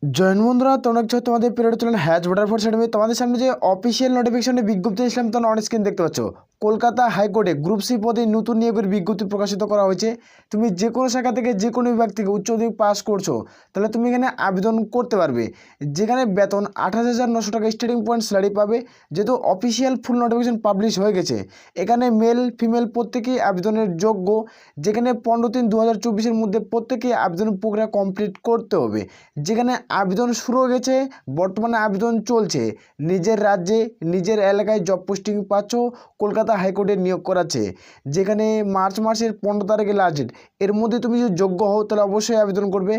Join বন্ধুরা, তোমরা কিছু তোমাদের পিরিয়ড চলেন হ্যাজ ভোটার ফোর্স একাডেমি। তোমাদের সামনে যে অফিসিয়াল নোটিফিকেশনে বিজ্ঞপ্তি দিয়েছিলাম তোমরা অন স্ক্রিন দেখতে পাচ্ছ। কলকাতা হাইকোর্টে গ্রুপ সি পদে নতুন নিয়োগের বিজ্ঞপ্তি প্রকাশিত করা হয়েছে। তুমি যে কোনো শাখা থেকে যে কোনো বিভাগ থেকে উচ্চ মাধ্যমিক পাস করছো তাহলে তুমি এখানে আবেদন করতে পারবে, যেখানে বেতন 28,900 টাকা স্টার্টিং পয়েন্ট স্যালারি পাবে। যেহেতু অফিসিয়াল ফুল নোটিফিকেশন পাবলিশ হয়ে গেছে, এখানে মেল ফিমেল প্রত্যেকেই আবেদনের যোগ্য। যেখানে 15/3/2024 মধ্যে প্রত্যেকেই আবেদন প্রক্রিয়া কমপ্লিট করতে হবে। যেখানে আবেদন শুরু হয়ে গেছে, বর্তমানে আবেদন চলছে। নিজের রাজ্যে নিজের এলাকায় জব পোস্টিং পাচ্ছ, কলকাতা হাইকোর্টে নিয়োগ করাচ্ছে। যেখানে মার্চ মাসের 15 তারিখে লাস্ট ডেট। এর মধ্যে তুমি যদি যোগ্য হও তাহলে অবশ্যই আবেদন করবে।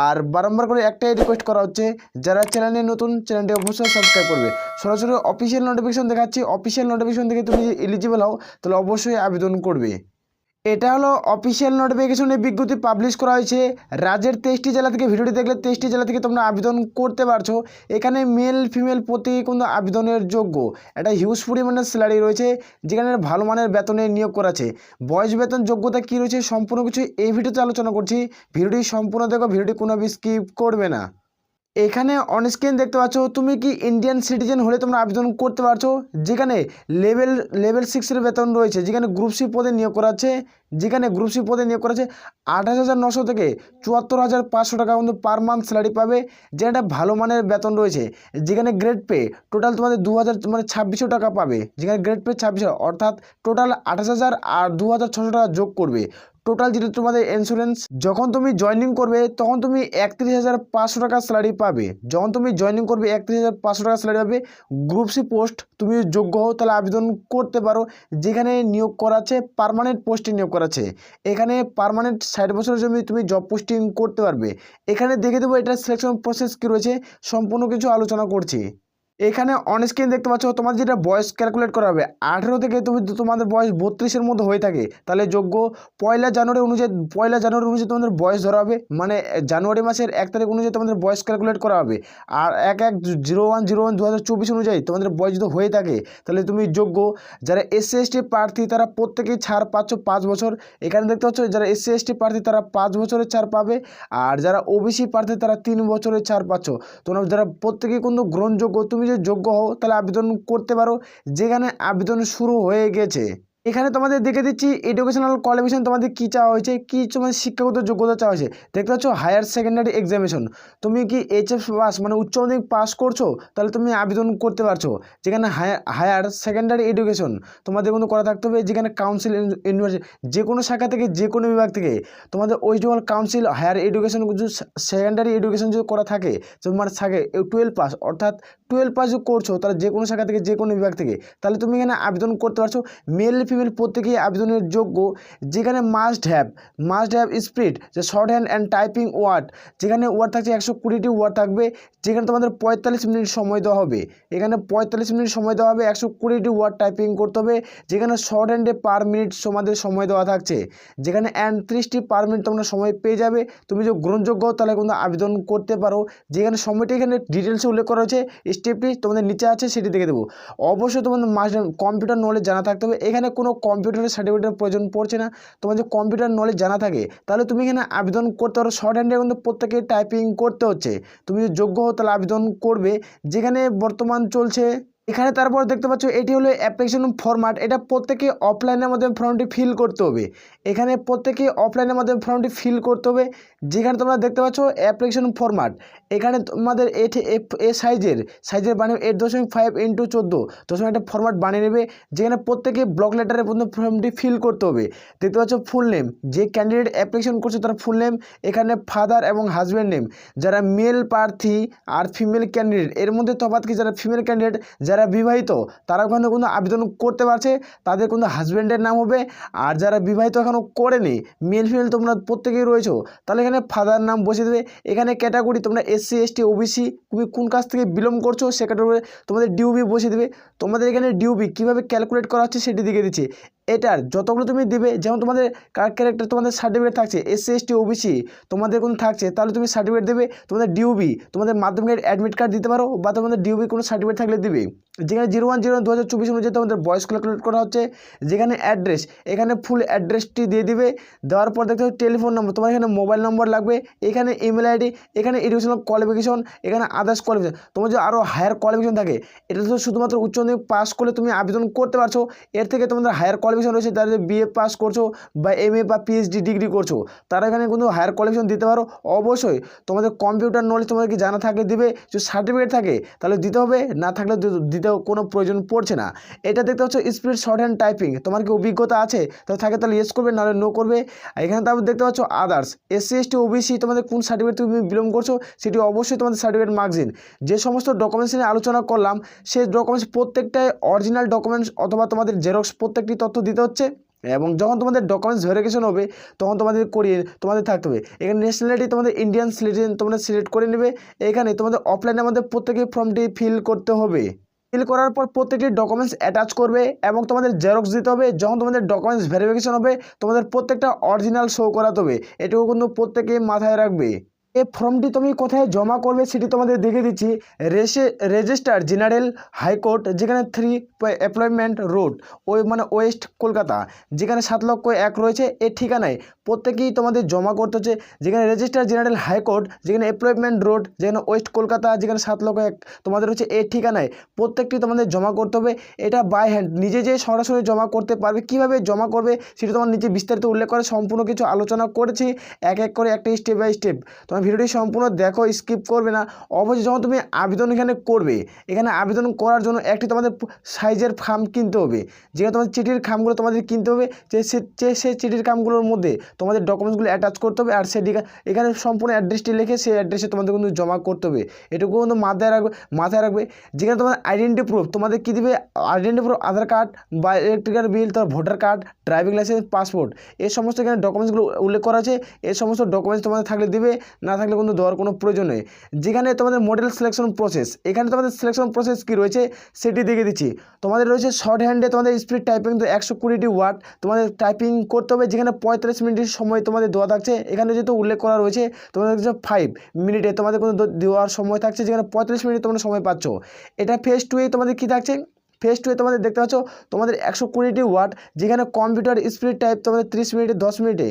আর বারংবার করে একটাই রিকোয়েস্ট করা হচ্ছে, যারা চ্যানেলে নতুন চ্যানেলটি অবশ্যই সাবস্ক্রাইব করবে। সরাসরি অফিসিয়াল নোটিফিকেশন দেখাচ্ছি, অফিসিয়াল নোটিফিকেশন থেকে তুমি এলিজিবল হও তাহলে অবশ্যই আবেদন করবে। এটা হলো অফিসিয়াল নোটিফিকেশনের বিজ্ঞপ্তি পাবলিশ করা হয়েছে। রাজ্যের 23টি জেলা থেকে ভিডিওটি দেখলে 23টি জেলা থেকে তোমরা আবেদন করতে পারছো। এখানে মেল ফিমেল প্রত্যেকে কিন্তু আবেদনের যোগ্য। একটা হিউজ পরিমাণের স্যালারি রয়েছে, যেখানে ভালো মানের বেতনে নিয়োগ করাছে। বয়স বেতন যোগ্যতা কী রয়েছে সম্পূর্ণ কিছু এই ভিডিওতে আলোচনা করছি। ভিডিওটি সম্পূর্ণ দেখো, ভিডিওটি কোনো স্কিপ করবে না। এখানে অনস্ক্রিন দেখতে পাচ্ছ, তুমি কি ইন্ডিয়ান সিটিজেন হলে তোমরা আবেদন করতে পারছো। যেখানে লেভেল 6-এর বেতন রয়েছে, যেখানে গ্রুপ সি পদে নিয়োগ করাচ্ছে। যেখানে গ্রুপ সি পদে নিয়োগ করাচ্ছে 28,900 থেকে 74,500 টাকা কিন্তু পার মান্থ স্যালারি পাবে। যেটা একটা ভালো মানের বেতন রয়েছে। যেখানে গ্রেড পে টোটাল তোমাদের 2,000 মানে 2,600 টাকা পাবে। যেখানে গ্রেড পে 2,600, অর্থাৎ টোটাল 28,000 আর 2,600 টাকা যোগ করবে। টোটাল যেটা তোমাদের ইন্স্যুরেন্স, যখন তুমি জয়েনিং করবে তখন তুমি 31,500 টাকা স্যালারি পাবে। যখন তুমি জয়েনিং করবে 31,500 টাকা স্যালারি পাবে। গ্রুপ সি পোস্ট তুমি যোগ্য হও তাহলে আবেদন করতে পারো। যেখানে নিয়োগ করাচ্ছে পার্মানেন্ট পোস্টে নিয়োগ করাচ্ছে। এখানে পার্মানেন্ট 60 বছরের জন্য তুমি জব পোস্টিং করতে পারবে। এখানে দেখে দেবো এটা সিলেকশন প্রসেস কী রয়েছে, সম্পূর্ণ কিছু আলোচনা করছি। এখানে অনস্ক্রিন দেখতে পাচ্ছ, তোমাদের যেটা বয়স ক্যালকুলেট করা হবে 18 থেকে তুমি তোমাদের বয়স 32-এর মধ্যে হয়ে থাকে তাহলে যোগ্য। পয়লা জানুয়ারি অনুযায়ী তোমাদের বয়স ধরা হবে, মানে জানুয়ারি মাসের 1 তারিখ অনুযায়ী তোমাদের বয়স ক্যালকুলেট করা হবে। আর 11/01/2024 অনুযায়ী তোমাদের বয়স যদি হয়ে থাকে তাহলে তুমি যোগ্য। যারা SC ST প্রার্থী তারা প্রত্যেকেই ছাড় পাচ্ছ 5 বছর। এখানে দেখতে পাচ্ছ যারা SC ST প্রার্থী তারা 5 বছরের ছাড় পাবে। আর যারা OBC প্রার্থী তারা 3 বছরের ছাড় পাচ্ছ। তোমরা যারা প্রত্যেকেই কিন্তু গ্রহণযোগ্য, তুমি যদি যোগ্য হও তাহলে আবেদন করতে পারো। যেখানে আবেদন শুরু হয়ে গেছে। এখানে তোমাদের দেখে দিচ্ছি এডুকেশনাল কোয়ালিফিকেশন তোমাদের কী চাওয়া হয়েছে, কী তোমাদের শিক্ষাগত যোগ্যতা চাওয়া হয়েছে। দেখতে পাচ্ছ হায়ার সেকেন্ডারি এক্সামিনেশন, তুমি কি HF পাস মানে উচ্চ মাধ্যমিক পাস করছো তাহলে তুমি আবেদন করতে পারছো। যেখানে হায়ার সেকেন্ডারি এডুকেশন তোমাদের কিন্তু করা থাকতে হবে। যেখানে কাউন্সিল ইউনিভার্সিটি যে কোনো শাখা থেকে যে কোনো বিভাগ থেকে তোমাদের West Bengal council higher education secondary education যদি করা থাকে, তোমার থাকে 12 পাস, অর্থাৎ 12 পাস যদি করছো তাহলে যে কোনো শাখা থেকে যে কোনো বিভাগ থেকে তাহলে তুমি এখানে আবেদন করতে পারছো। মেল ফিমেল প্রত্যেকেই আবেদনের যোগ্য। যেখানে মাস্ট হ্যাভ স্পিড, যে shorthand and typing word, যেখানে ওয়ার্ড থাকছে 120টি ওয়ার্ড থাকবে। যেখানে তোমাদের 45 মিনিট সময় দেওয়া হবে। এখানে 45 মিনিট সময় দেওয়া হবে, 120টি ওয়ার্ড টাইপিং করতে হবে। যেখানে শর্ট হ্যান্ডে পার মিনিট তোমাদের সময় দেওয়া থাকছে। যেখানে 30টি পার মিনিট তোমরা সময় পেয়ে যাবে। তুমি যদি গ্রহণযোগ্য তাহলে কিন্তু আবেদন করতে পারো। যেখানে সময়টি এখানে ডিটেলসে উল্লেখ করা হয়েছে, স্টেপটি তোমাদের নিচে আছে সেটি দেখে দেবো। অবশ্যই তোমাদের কম্পিউটার নলেজ জানা থাকতে হবে। এখানে কোনো কম্পিউটারের সার্টিফিকেটের প্রয়োজন পড়ছে না। তোমার যদি কম্পিউটার নলেজ জানা থাকে তাহলে তুমি এখানে আবেদন করতে পারো। শর্ট হ্যান্ডে কিন্তু প্রত্যেকে টাইপিং করতে হচ্ছে। তুমি যদি যোগ্য হও তাহলে আবেদন করবে। যেখানে বর্তমান চলছে এখানে তারপর দেখতে পাচ্ছ এটি হলো অ্যাপ্লিকেশন ফরম্যাট। এটা প্রত্যেকে অফলাইনের মাধ্যমে ফর্মটি ফিল করতে হবে। এখানে প্রত্যেকে অফলাইনের মাধ্যমে ফর্মটি ফিল করতে হবে। যেখানে তোমরা দেখতে পাচ্ছ অ্যাপ্লিকেশন ফরম্যাট, এখানে তোমাদের সাইজের বানিয়ে 8.5x14 একটা ফরম্যাট বানিয়ে নেবে। যেখানে প্রত্যেকে ব্লক লেটারে পর্যন্ত ফর্মটি ফিল করতে হবে। দেখতে পাচ্ছ ফুল নেম, যে ক্যান্ডিডেট অ্যাপ্লিকেশন করছে তার ফুল নেম। এখানে ফাদার এবং হাজব্যান্ড নেম, যারা মেল প্রার্থী আর ফিমেল ক্যান্ডিডেট এর মধ্যে তফাৎ কি, যারা ফিমেল ক্যান্ডিডেট যারা বিবাহিত তারা ওখানে কিন্তু আবেদন করতে পারছে, তাদের কিন্তু হাজব্যান্ডের নাম হবে। আর যারা বিবাহিত এখনও করেনি, মেল ফিমেল তোমরা প্রত্যেকেই রয়েছো, তাহলে এখানে ফাদার নাম বসিয়ে দেবে। এখানে ক্যাটাগরি তোমরা SC ST OBC তুমি কোন কাজ থেকে বিলং করছো সে ক্যাটাগরি তোমাদের ডিউবি বসিয়ে দেবে। তোমাদের এখানে ডিউবি কীভাবে ক্যালকুলেট করা হচ্ছে সেটি দেখে দিচ্ছি। এটার যতগুলো তুমি দিবে, যেমন তোমাদের ক্যারেক্টার তোমাদের সার্টিফিকেট থাকছে এসসি এসটি ওবিসি তোমাদের কোনো থাকছে, তাহলে তুমি সার্টিফিকেট দেবে। তোমাদের ডিউবি তোমাদের মাধ্যমিকের অ্যাডমিট কার্ড দিতে পারো, বা তোমাদের ডিউবি কোনো সার্টিফিকেট থাকলে দিবে। যেখানে 01/01/2024 অনুযায়ী তোমাদের বয়স ক্যালকুলেট করা হচ্ছে। যেখানে অ্যাড্রেস, এখানে ফুল অ্যাড্রেসটি দিয়ে দিবে। দেওয়ার পর দেখতে হবে টেলিফোন নম্বর, তোমার এখানে মোবাইল নম্বর লাগবে, এখানে ইমেল আইডি, এখানে এডুকেশনাল কোয়ালিফিকেশন, এখানে আদার্স কোয়ালিফিকেশন। তোমার যদি আরও হায়ার কোয়ালিফিকেশন থাকে, এটা তো শুধুমাত্র উচ্চ মাধ্যমিক পাস করলে তুমি আবেদন করতে পারছো। এর থেকে তোমাদের হায়ার কোয়ালিফিকেশন রয়েছে, তাদের বিএ পাস করছো বা এমএ বা পিএইচডি ডিগ্রি করছো, তারা এখানে কিন্তু হায়ার কোয়ালিফিকেশন দিতে পারো। অবশ্যই তোমাদের কম্পিউটার নলেজ তোমাদের কি জানা থাকলে দিবে, যদি সার্টিফিকেট থাকে তাহলে দিতে হবে, না থাকলে দিতেও কোনো প্রয়োজন পড়ছে না। এটা দেখতে হচ্ছে স্পিড শর্ট হ্যান্ড টাইপিং, তোমার কি অভিজ্ঞতা আছে, তাহলে থাকে তাহলে ইয়েস করবে, নাহলে নো করবে। এখানে তারপর দেখতে পাচ্ছ আদার্স, এসসি এসটি ওবিসি তোমাদের কোন সার্টিফিকেট তুমি বিলং করছো সেটি অবশ্যই তোমাদের সার্টিফিকেট মার্কসিন। যে সমস্ত ডকুমেন্টস নিয়ে আলোচনা করলাম, সেই ডকুমেন্টস প্রত্যেকটাই অরিজিনাল ডকুমেন্টস অথবা তোমাদের জেরক্স প্রত্যেকটি তথ্য দিতে হচ্ছে। এবং যখন তোমাদের ডকুমেন্টস ভেরিফিকেশন হবে তখন তোমাদের থাকতে হবে। এখানে ন্যাশনালিটি তোমাদের ইন্ডিয়ান সিটিজেন তোমরা সিলেক্ট করে নেবে। এখানে তোমাদের অফলাইনে আমাদের প্রত্যেকেই ফর্মটি ফিল করতে হবে। ফিল করার পর প্রত্যেকটি ডকুমেন্টস অ্যাটাচ করবে এবং তোমাদের জেরক্স দিতে হবে। যখন তোমাদের ডকুমেন্টস ভেরিফিকেশন হবে তোমাদের প্রত্যেকটা অরিজিনাল শো করাতে হবে, এটুকু কিন্তু প্রত্যেকেই মাথায় রাখবে। এই ফর্মটি তুমি কোথায় জমা করবে সেটি তোমাদের দেখে দিচ্ছি। রেজিস্টার জেনারেল হাইকোর্ট, যেখানে 3 এমপ্লয়মেন্ট রোড, ওয়েস্ট কলকাতা, যেখানে 7,01,000 রয়েছে, এর ঠিকানায় প্রত্যেকেই তোমাদের জমা করতে হচ্ছে। যেখানে রেজিস্টার জেনারেল হাইকোর্ট, যেখানে এমপ্লয়মেন্ট রোড, যেখানে ওয়েস্ট কলকাতা, যেখানে 7,01,000 তোমাদের হচ্ছে, এর ঠিকানায় প্রত্যেকটি তোমাদের জমা করতে হবে। এটা বাই হ্যান্ড নিজে যে সরাসরি জমা করতে পারবে, কিভাবে জমা করবে সেটা তোমার নিচে বিস্তারিত উল্লেখ করে সম্পূর্ণ কিছু আলোচনা করেছি, এক এক করে একটা স্টেপ বাই স্টেপ। তোমার ভিডিওটি সম্পূর্ণ দেখো, স্কিপ করবে না। অবশ্যই যখন তুমি আবেদন এখানে করবে, এখানে আবেদন করার জন্য একটি তোমাদের সাইজের খাম কিনতে হবে। যেখানে তোমাদের চিঠির খামগুলো তোমাদের কিনতে হবে, সেই চিঠির খামগুলোর মধ্যে তোমাদের ডকুমেন্টসগুলো অ্যাটাচ করতে হবে। আর সেটি এখানে সম্পূর্ণ অ্যাড্রেসটি লিখে সেই অ্যাড্রেসে তোমাদের কিন্তু জমা করতে হবে। এটুকু কিন্তু মাথায় রাখবে। যেখানে তোমাদের আইডেন্টি প্রুফ তোমাদের কী দিবে, আইডেন্টি প্রুফ আধার কার্ড বা ইলেকট্রিক্যাল বিল, তার voter card, driving licence, passport, এই সমস্ত এখানে ডকুমেন্টসগুলো উল্লেখ করা আছে। এই সমস্ত ডকুমেন্টস তোমাদের থাকলে দিবে, না থাকলে কিন্তু দেওয়ার কোনো প্রয়োজন নেই। যেখানে তোমাদের মডেল সিলেকশন প্রসেস, এখানে তোমাদের সিলেকশন প্রসেস কী রয়েছে সেটি দেখে দিচ্ছি। তোমাদের রয়েছে শর্ট হ্যান্ডে তোমাদের স্পিড টাইপিং তো 120 ওয়ার্ড তোমাদের টাইপিং করতে হবে, যেখানে 45 মিনিটের সময় তোমাদের দেওয়া থাকছে। এখানে যেহেতু উল্লেখ করা রয়েছে তোমাদের 5 মিনিটে তোমাদের কোনো দেওয়ার সময় থাকছে, যেখানে 45 মিনিট তোমরা সময় পাচ্ছ। এটা ফেজ 2 এ তোমাদের কী থাকছে, ফেজ 2 এ তোমাদের দেখতে পাচ্ছ তোমাদের 120 ওয়াট, যেখানে কম্পিউটার স্পিড টাইপ তোমাদের 30 মিনিটে 10 মিনিটে,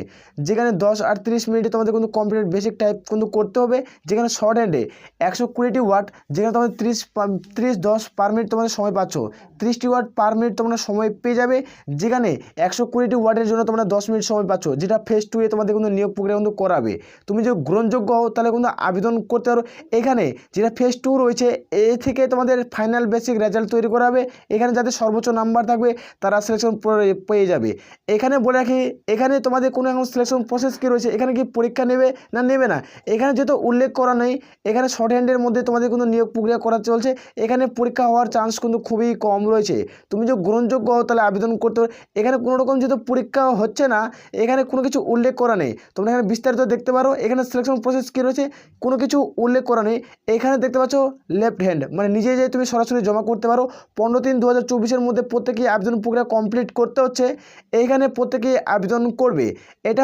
যেখানে 10 আর 30 মিনিটে তোমাদের কিন্তু কম্পিউটার বেসিক টাইপ কিন্তু করতে হবে। যেখানে শর্ট হ্যান্ডে 120 ওয়াট, যেখানে তোমাদের 30-10 পার মিনিট তোমাদের সময় পাচ্ছ, 30 ওয়াট পার মিনিট তোমরা সময় পেয়ে যাবে। যেখানে 120 ওয়াটের জন্য তোমরা 10 মিনিট সময় পাচ্ছ, যেটা ফেজ 2 এ তোমাদের কিন্তু নিয়োগ প্রক্রিয়া কিন্তু করাবে। তুমি যদি গ্রহণযোগ্য হও তাহলে কিন্তু আবেদন করতে পারো। এখানে যেটা ফেজ 2 রয়েছে, এ থেকে তোমাদের ফাইনাল বেসিক রেজাল্ট তৈরি করা হবে। এখানে যাদের সর্বোচ্চ নাম্বার থাকবে তারা সিলেকশন পেয়ে যাবে। এখানে বলে রাখি, এখানে তোমাদের কোনো এখন সিলেকশন প্রসেস কী রয়েছে, এখানে কি পরীক্ষা নেবে না নেবে না, এখানে যেহেতু উল্লেখ করা নেই। এখানে শর্ট হ্যান্ডের মধ্যে তোমাদের কিন্তু নিয়োগ প্রক্রিয়া করা চলছে। এখানে পরীক্ষা হওয়ার চান্স কিন্তু খুবই কম রয়েছে। তুমি যদি গ্রহণযোগ্য হও তাহলে আবেদন করতে হবে। এখানে কোনো রকম যেহেতু পরীক্ষা হচ্ছে না, এখানে কোনো কিছু উল্লেখ করা নেই। তোমরা এখানে বিস্তারিত দেখতে পারো। এখানে সিলেকশন প্রসেস কী রয়েছে কোনো কিছু উল্লেখ করা নেই। এখানে দেখতে পাচ্ছ লেফট হ্যান্ড, মানে নিজে যে তুমি সরাসরি জমা করতে পারো। 15/3/2024 মধ্যে প্রত্যেকেই আবেদন প্রক্রিয়া কমপ্লিট করতে হচ্ছে। এইখানে প্রত্যেকেই আবেদন করবে। এটা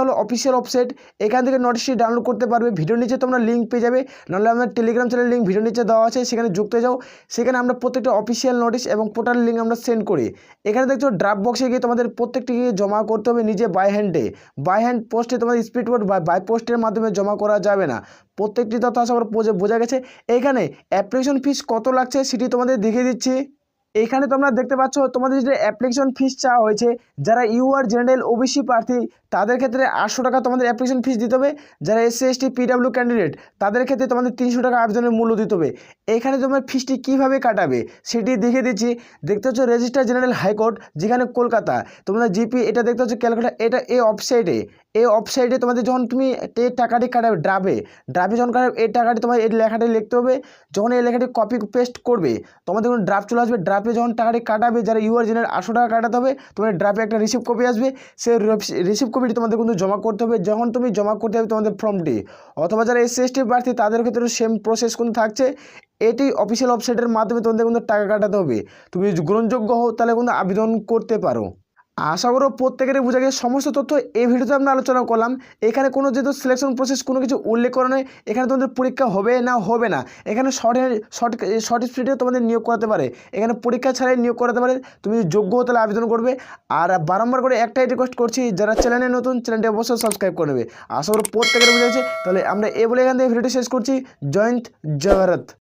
হলো অফিসিয়াল ওয়েবসাইট। এখান থেকে নোটিশটি ডাউনলোড করতে পারবে। ভিডিওর নিচে তোমরা লিঙ্ক পেয়ে যাবে, নাহলে আমাদের টেলিগ্রাম চ্যানেল লিঙ্ক ভিডিওর নিচে দেওয়া আছে, সেখানে যুক্ত হয়ে যাও। সেখানে আমরা প্রত্যেকটা অফিসিয়াল নোটিশ এবং পোর্টাল লিঙ্ক আমরা সেন্ড করি। এখানে দেখছো ড্রাফট বক্সে গিয়ে তোমাদের প্রত্যেকটিকে জমা করতে হবে নিজে বাই হ্যান্ড পোস্টে, তোমাদের স্পিড বোর্ড বাই পোস্টের মাধ্যমে জমা করা যাবে না। প্রত্যেকটি তথ্য আশা করি বোঝা গেছে। এইখানে অ্যাপ্লিকেশন ফিস কত লাগছে সেটি তোমাদের দেখিয়ে দিচ্ছি। এখানে তোমরা দেখতে পাচ্ছ তোমাদের যে অ্যাপ্লিকেশন ফিস চাওয়া হয়েছে, যারা ইউআর জেনারেল ওবিসি প্রার্থী তাদের ক্ষেত্রে 800 টাকা তোমাদের অ্যাপ্লিকেশন ফিস দিতে হবে। যারা এসসি এসটি পিডাব্লিউ ক্যান্ডিডেট তাদের ক্ষেত্রে তোমাদের 300 টাকা আবেদনের মূল্য দিতে হবে। এখানে তোমার ফিসটি কীভাবে কাটাবে সেটি দেখিয়ে দিচ্ছি। দেখতে হচ্ছে রেজিস্টার জেনারেল হাইকোর্ট, যেখানে কলকাতা, তোমাদের জিপি, এটা দেখতে হচ্ছে ক্যালকাটা। এটা এই ওয়েবসাইটে এই ওয়েবসাইটে তোমাদের যখন তুমি এই টাকাটি কাটাবে ড্রাফে যখন কাটাবে এই টাকাটি তোমার এই লেখাটি লিখতে হবে। যখন এই লেখাটি কপি পেস্ট করবে তোমাদের কোনো ড্রাফট চলে আসবে। ড্রাফে যখন টাকাটি কাটাবে যারা অরিজিনাল 800 টাকা কাটাতে হবে, তোমাদের ড্রাফে একটা রিসিভ কপি আসবে। সেই রিসিভ কপিটি তোমাদের কিন্তু জমা করতে হবে। যখন তুমি জমা করতে হবে তোমাদের ফর্মটি, অথবা যারা SC/ST প্রার্থী তাদের ক্ষেত্রে সেম প্রসেস কিন্তু থাকছে। এটি অফিসিয়াল ওয়েবসাইটের মাধ্যমে তোমাদের কিন্তু টাকা কাটাতে হবে। তুমি যদি গ্রহণযোগ্য হও তাহলে কিন্তু আবেদন করতে পারো। আশা করো প্রত্যেকেরই বোঝা গেছে সমস্ত তথ্য এই ভিডিওতে আমরা আলোচনা করলাম। এখানে কোনো যেহেতু সিলেকশন প্রসেস কোনো কিছু উল্লেখ করা নয়, এখানে তোমাদের পরীক্ষা হবে না, এখানে শর্ট স্পিডে তোমাদের নিয়োগ করাতে পারে, এখানে পরীক্ষা ছাড়াই নিয়োগ করাতে পারে। তুমি যদি যোগ্য হো তাহলে আবেদন করবে। আর বারংবার করে একটাই রিকোয়েস্ট করছি, যারা চ্যানেলে নতুন চ্যানেলটি অবশ্যই সাবস্ক্রাইব করে নেবে। আশা করো প্রত্যেকের বোঝা গেছে। তাহলে আমরা বলে এখান থেকে ভিডিওটি শেষ করছি। জয় হিন্দ, জয় ভারত।